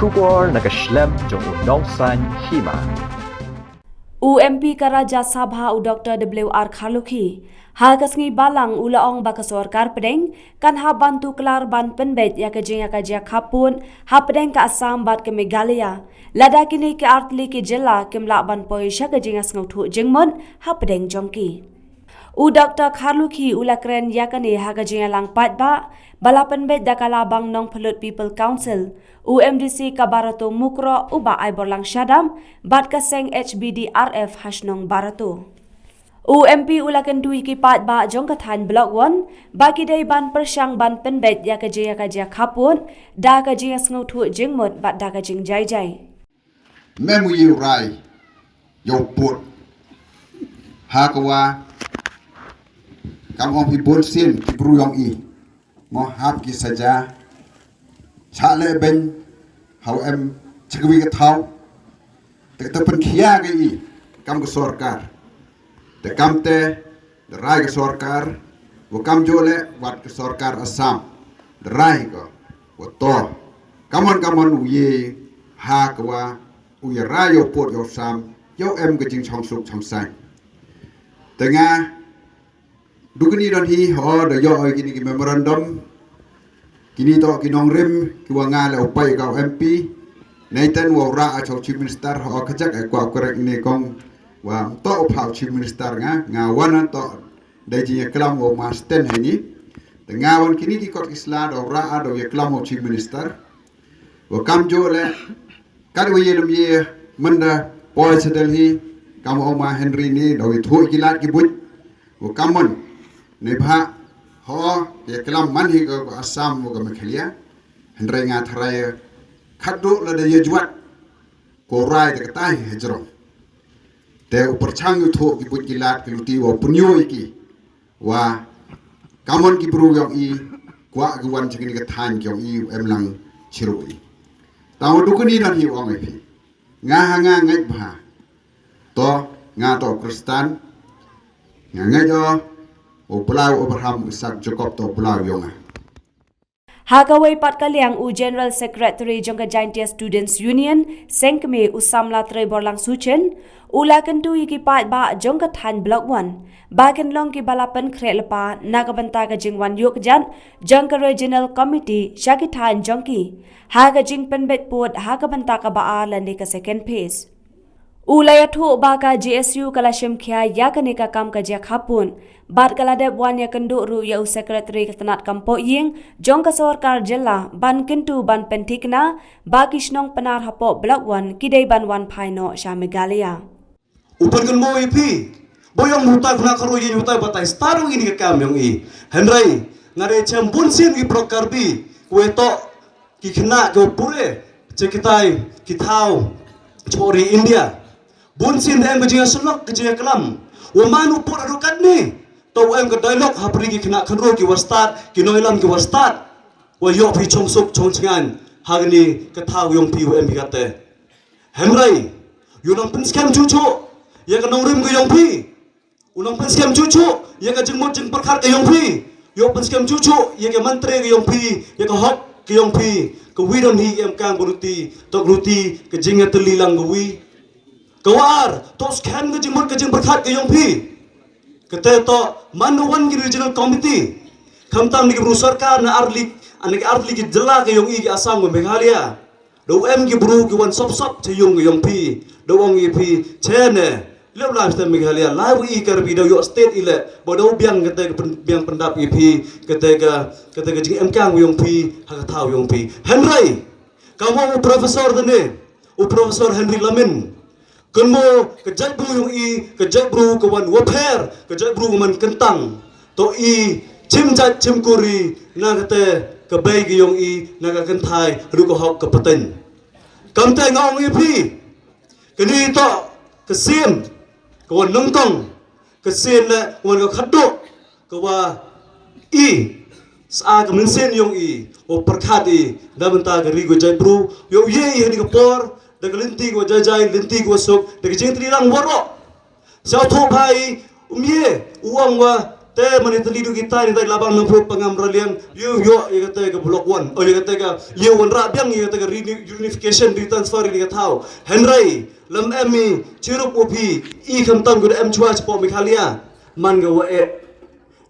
Shubor nakaslem jong udongsan hima. UMP Karaja Sabha u Dr. W.R. Khaluki hagas ngi balang ulaong baka sorkar pedeng kan ha bantu kelar ban penbet ya kejing ya kapun ha pedeng ka Assam bat ke Meghalaya lada kini ke artli ke jela kemla ban poisha kejing as ngau jengmon ha pedeng jongki u Dr. Khaluki ulakren yakani ha kejing lang pat ba bala penbet dakala bang nong Phulut People Council UMDC Kabarato Mukro uba ay borlang syadam bat kaseng HBDRF hasnong barato. UMP ulakan dui kipat ba jong kathan blok 1 bagi day ban persyang ban penbet ya kajia kapun da kajia sngu thu jingmut bat da kajing jai. Memu yu rai yo put hakawa kam ong pibon sin kibru yong i mo hap ki saja chale ben how em chagwi ka thau te pen khia ga i kam ko sarkar te kam te rai ka sarkar wo kam jole wat ka sarkar Assam rai ko wo to kamon uye ha kwa uye rai yo pot yo sam yo em ga jing chong suk cham sai tenga dugni don hi ho da yo gini ki memorandum kini to kinong rim kiwanga le upai ka MP Nathan Wara atau Chief Minister ho kajak ko korek ni kong wa to phau Chief Minister nga wan to daji klam wo masten hani tengawan kini ki kot isla do ra do ye klam wo Chief Minister wa kam jo le kar we yelum ye manda poi sedel hi kam oma Henry ni do thu gilat ki buj wa kamon ne bha ho ye kelam man hi ko Assam wo ga Meghalaya Henry nga tharai khaddu la de yejuat ko rai de tai hejro te upar chang yu tho ki buj gilat ki luti wo punyo iki wa kamon ki bru yong i kwa gwan chingni ka than kyong i emlang chirui taw dukuni dan hi ong epi nga ngai bha to nga to Kristan nga ngai do o pulau Abraham Isaac Jacob to pulau yonga Hakaway pat kaliang u General Secretary jongka Jaintia Students Union Sengkme usamla tre borlang suchen ulakan tu iki pat ba jongka than block 1 bagen long ki balapan krelepa nagabanta ka jingwan yok jan jongka Regional Committee shaki than jongki haga jing penbet pot haga banta ka ba lande ka second phase Ulaya thu baka GSU kalashim khya yakane ka kam ka ja khapun bat kalade bwan ya kendu ru ya secretary katanat kampo ying jong ka sarkar jilla ban kintu ban pentikna bakishnong panar hapo block 1 kidai ban 1 phaino sha Meghalaya upan kan mo ipi boyong mutai khna kharo yin mutai batai starung ini ka kam yong i henrai ngare cham bunsin ki prokarbi kweto ki khna go pure chekitai ki thau chori India bunsin em gajia selok gajia kelam wamanu pur adukan ni to em ke dialog hapri ki khna khanro ki wastat ki noilam ki wastat wa yo phi chongsuk chongchingan hagni ka thau yong pi em bigate hemrai yunong pinskam chuchu ya ka nongrim ke yong pi unong pinskam chuchu ya ka jingmot jing parkhat ke yong pi yo pinskam chuchu ya ka mantre ke yong pi ya ka hok ke yong pi ka widon hi em kang buruti to gruti ke jinga telilang gwi Kawar, tos kan ke jimut ke jim berkat ke yong pi. Kete to manuwan ki regional committee. Kamtam ni bru sarkar na arlik ki jela ke yong i ke Assam ke Meghalaya. Do em ki bru ki wan sop che yong ke yong pi. Do ong i pi chene. Lep la sta Meghalaya la i kar bi do yo state ile. Bo do biang kete biang pendap i pi kete ke jing em kang yong pi ha ka thau yong pi. Henry, kamu profesor dene. U profesor Henry Lamin. Kenmo kejak bru yung i kejak bru kawan waper kejak bru man kentang to i chimjat chimkuri na kate kabay yung i nagakantai ru ko hok kapaten kamte ngong i pi kani to kasien kawan nongtong kasien la kawan ka khaddo kawa i sa ka minsen yung i o perkhati damanta ka rigo jai bru yo ye i ni ka por daga linti ko jajai linti ko sok daga jentri lang waro sao tho bhai umye uang wa te manitali du kita ni tak labang nampu pengamralian yo ye kata ke blok 1 oh ye kata ke ye wan ra biang ye kata ke reunification retransfer ni kata tau Henry lam emi cirup opi I khamtam gud em chua po mikhalia man ga wa e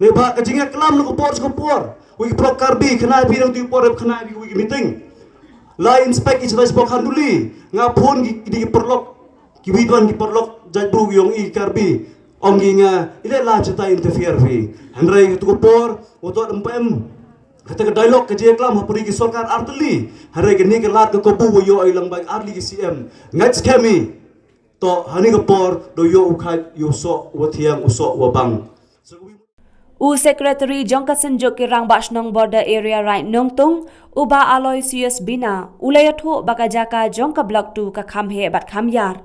ne ba ka jinga klam lu ko por wi pro karbi khna bi dang tu por khna bi wi meeting la inspect is vice khanduli nga phone di perlok ki widwan ki perlok jajbu yong I karbi onginga ile la cita interfere fi Henry tu ko por oto empem kata ke dialog ke je klam hapuri ki sarkar artli Henry ke ni ke lat ke bu yo ai lang bai arli ki CM ngats kemi to hani ke por do yo ukhat yo so wathiang uso wabang U Secretary Jongkasen Joki Rang Bashnong Border Area Right Nongtung Uba Aloysius Bina Ulayathu Bakajaka Jongka Block 2 ka khamhe bat khamyar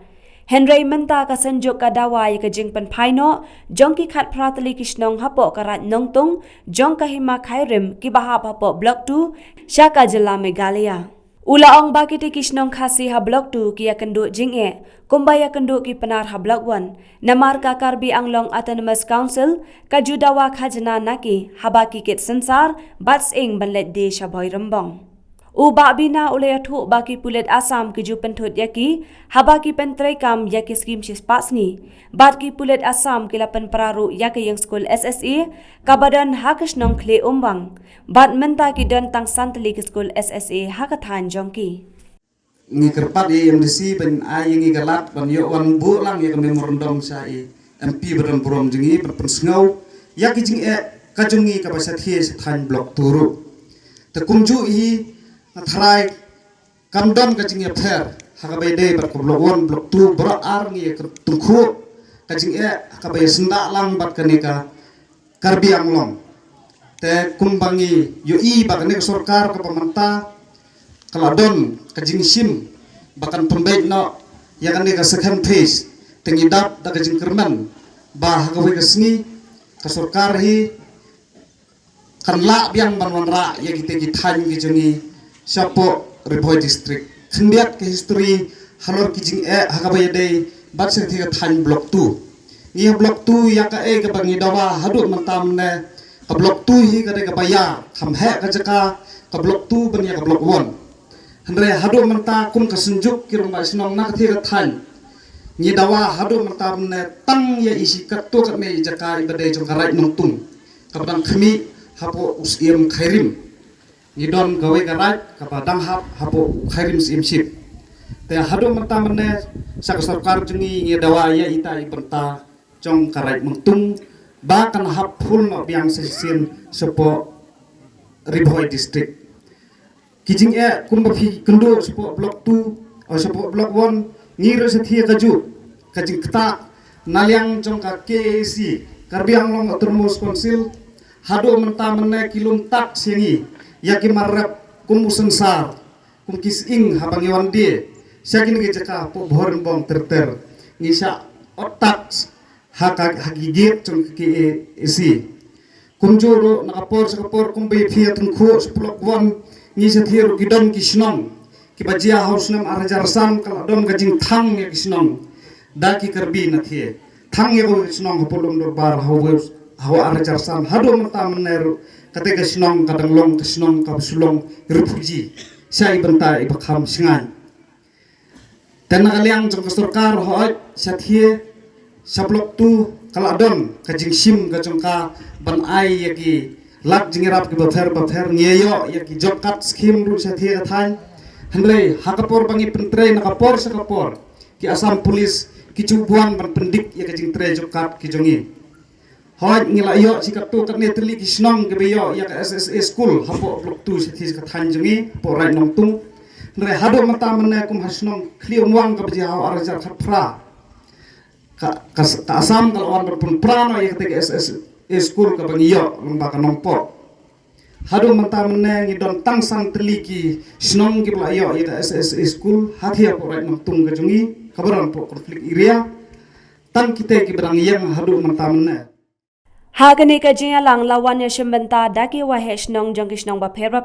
Henry Menta ka senjuk ka dawai ka jingpen phaino jongki khat pratali kishnong hapo karat nongtung jongka hima khairim ki bahap hapo block 2 Shaka jilla Meghalaya Ulaong bakiti kishnong khasi ha block 2 ki akendu jinge kumbaya kendu ki penar ha block 1 namar ka Karbi Anglong Autonomous Council ka judawa khajna naki habaki kit sensar bats ing banlet de shaboy rembong Uba bina ulayathu baki pulet Assam ki jupen thot yaki habaki pentrai kam yaki skim chispasni bat ki pulet Assam ki lapan praru yaki yang school SSA kabadan hakasnong khle umbang bat menta ki dan tang santli ki school SSA hakathan jongki ngi kerpat MDC ben ay ngi galat ban yo wan bu lang ya memorandum sa MP beran prom jingi pen sngau yaki jing kajungi ka basat hi than blok turu te kumju hi Nathrai kamdon kajing ya pher hakabai de bat ko blok 1 blok 2 bro ar ngi tungkhu kajing hakabai senda lang bat kanika Karbi Anglong te kumbangi yo bakane sarkar ka pamanta kaladon kajing sim bakan pembaik no ya kanika second phase tengidap da kajing kerman ba hakabai kasni ka sarkar hi kan la biang banwan ra ya kita githan gi jongi Siapo Riboy District Kendiat ke history halor kijing hakabai dei bat sertifikat than blok 2 ni blok 2 ya ka ke bangi dawa hadu mantam ne ka blok 2 hi ka de ka baya kham he ka jaka ka blok 2 ban ya ka blok 1 andre hadu manta kum ka sunjuk kirong ba sinong nak thi ka than ni dawa hadu mantam ne tang ya isi ka to ka me jaka ibadai jong karai nongtung ka badang khmi hapo usim khairim Nidon gawe garai kapadang hapo khairim simsip te hadu mata mene sak sarkar jungi ngi dawa ya ita ibenta jong karai mengtung ba kan hap full no biang sesin sepo Riboy District kijing kumba phi kendo sepo blok 2 o sepo blok 1 ngiro sethi kaju kajing kta nalyang jong ka KAC Karbi Anglong Autonomous Council hadu mata mene kilum tak singi yaki marap kum sensar kum kising habangi wandi syakin ge jaka po bhorn bong terter ngisa otak hagigit chung ki isi kum joro nakapor sakapor kum be phiat khu splok wan ngisa thir gidon kisnong ki bajia house nam arajar sam kala dom gajing thang ya kisnong daki Karbi na the thang ya kisnong hopolom dor bar hawa arajar sam hadu mata meneru kata sinong kadang long sinong kapsulong refugee sai benta ibakham singan tanah aliang jong sarkar hoi sathie sablok tu kaladon kajing sim kajongka ban ai yaki lak jingirap ki bafher ngeyo yaki job cut scheme ru sathie than handle hakapor bangi pentre nakapor sakapor ki Assam police ki cubuan ban pendik ya kajing tre job cut ki jongi Hoi ngila yo sikap tu kat neteli kisnong ke beyo ya ka SSA school hapo blok 2 sithi ka thanjungi po rai nongtung nre hado mata mena kum hasnong klium wang ka bji haw arajar khapra ka Assam kal on berpun prano ya ka SSA school ka bangiyo lomba ka nongpo hado mata mena ngidon tangsang teliki snong ki bla yo ya ka SSA school hathia po rai nongtung ka jungi kabaran po konflik area tan kita ki berang yang hado mata mena Hagani ka jiya lang lawan ya shimbenta daki wa heshnong jongkishnong ba pher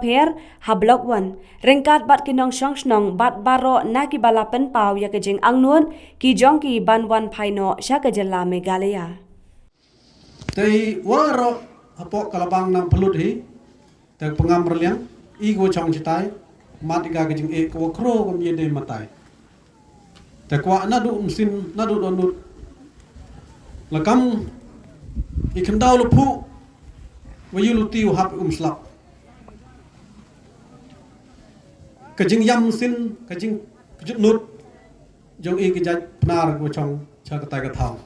ha block 1 ringkat bat kinong shongshnong bat baro naki balapen pau ya ka jing angnun ki jongki banwan phaino Shaka jilla Meghalaya Tapi waro apok kalabang nang pelut hi, tak pengam berliang, igo chong citai, mati ga kejing ko kro ko miede matai. Tak wa nadu mesin nadu donut. Lakam ikan dau lupu, wayuluti uhap slap. Kejing yam mesin, kejing kejut nut, jong kejat penar ko chong cakatai katau.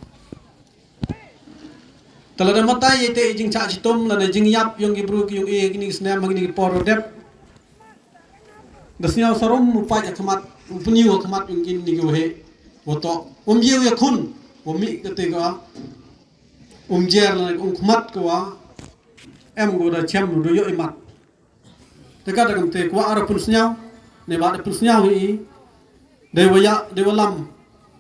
Talada matai yete jing cak citum lana jing yap yung gibru yung gini senam magini poro dep. Dasnya sarum upaya kemat upniu kemat yung gini gohe. Woto umjiu ya kun umi ketika umjer lana kemat kwa go da chem do yo imat. Teka da te kwa ara pun snyau ne ba da pun snyau hi dewalam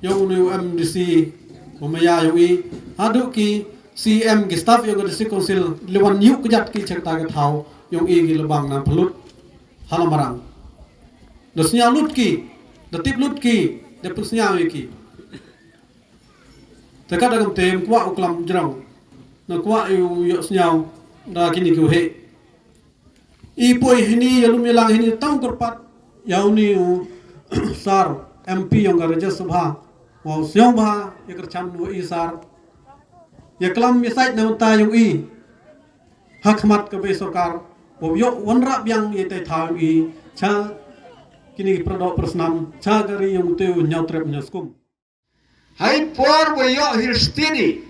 yung nu MDC umaya yo i hadu ki CM ki staff yung district council lewan yuk kejat ki cerita ke thau yung gi lebang na pelut halamarang dosnya lut ki datip lut ki depusnya ki tekat dagam tem kwa uklam jrang na kwa yu snyau da kini ku he i poi hini yalum yalang hini tang korpat yauni sar MP yung Raja Sabha wa syong ba yakar chan wo i sar ya kelam misai nauta yung i hakmat ke besokar boyo wanra yang yete thau i cha kini produk persnam cha gari yung tu nyautrep nyaskum hai por boyo hirstini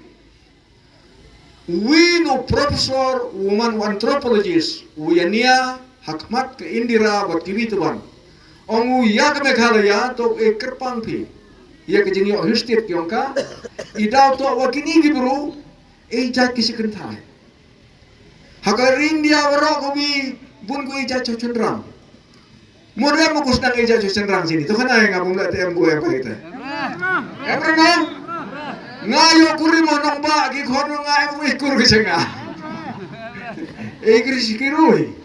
we no professor woman anthropologist uyania hakmat ke Indira Batiwituban ongu yak Meghalaya to e kerpang pi ya kejing yo hirstit yongka idau to wakini gibru e jat kisi kentai hakar India waro kobi bun ko ija chocendrang modern mo kusnang ija chocendrang sini to kana nga bumla te ambo ya paita emrana ngayo kuri mo nang ba gi khono nga mo ikur kisenga e krisikirui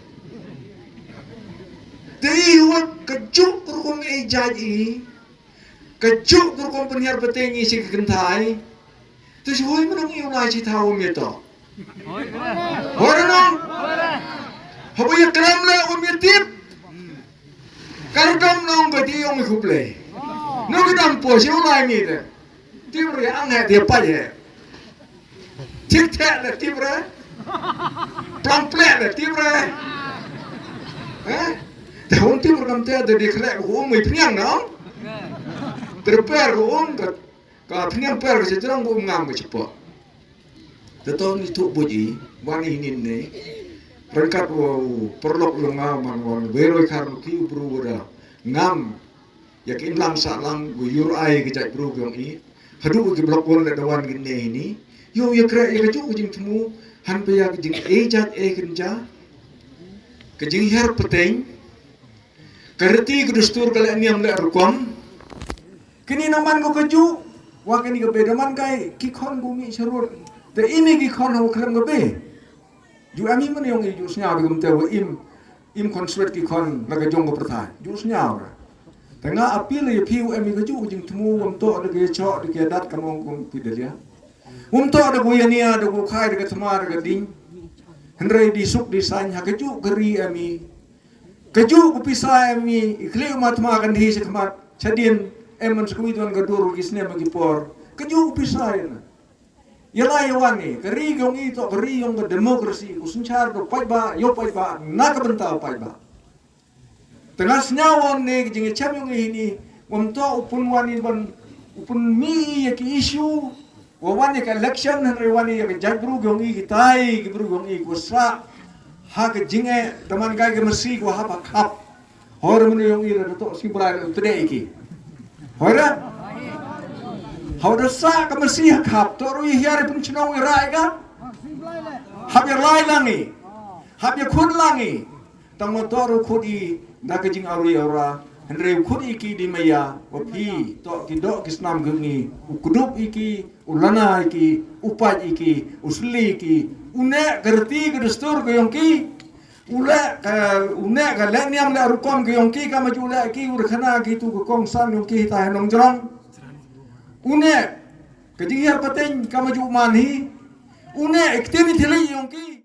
dei wa kejuk kurung e jaji kejuk kurung penyiar petengi si kentai tu si hoi menang iu lai si tahu mieto hoi nong hoi ya kelam le umitip kardom nong beti yung ikuple nong kedam po si ulai mite tibre anghe dia paye tik tek le tibre plamplek le tibre tahun tibre kam te ada dikrek ko mai pniang nong terper ko ka pniang per se terang ko ngam ke cepo teton itu boji wani nin ne rengkat wo perlok lo ngam man beroi kar ki bru wada ngam yakin lang sa lang go yur ai ke jai bru yong i hadu ke blok won le dawan gine ini yo ya krek ya ju jing temu han pe ya jing e jat e kenja ke jing her peteng kerti kedustur kali niam le rukom kini naman ko keju wa kini ke bedaman kai ki khon gumi serur te imi ki khon ho krem go be ju ami man yong ju snya bi gum te wo im konsulat ki khon la ga jong go prtha ju snya ra tengah apil ye piu emi ke ju jing temu wam to de ge cho de ge dat kan wong kum pidelia wam to de go yania de go khai de ge tma de ge ding henrei di suk di san ha ke ju geri emi keju kupisa emi ikhleu matma kan di sekmat chadin emon skui don gadur gisne bagi por keju kupisa ina yala yawani keri gong i to keri yong demokrasi usunchar do paiba yo paiba na ka benta paiba tengah senyawon ne jinge chamyong ini wamto upun wani ban upun mi ya ki issue wawani ka election han rewani ya jagru gong i kitai gibru gong i kusra ha ke jinge teman kai ke mesi ko ha pak hap hor mun yong ira to si bra tede iki hora hor sa ke mesi ha hap to ru hiare pun chnong rai ga hab ya lai langi hab ya khun langi tang mo to ru khudi da ke jing auri ora henre khudi iki di maya opi to ki do kisnam gungi ukudup iki ulana iki upat iki usli iki une gerti ke destur ke yongki ule ka le niam le rukom ke yongki ka maju le ki urkhana ki tu ko kong san yongki ta nong jrong une ke jingyar pateng ka maju manhi Une activity le yung ki.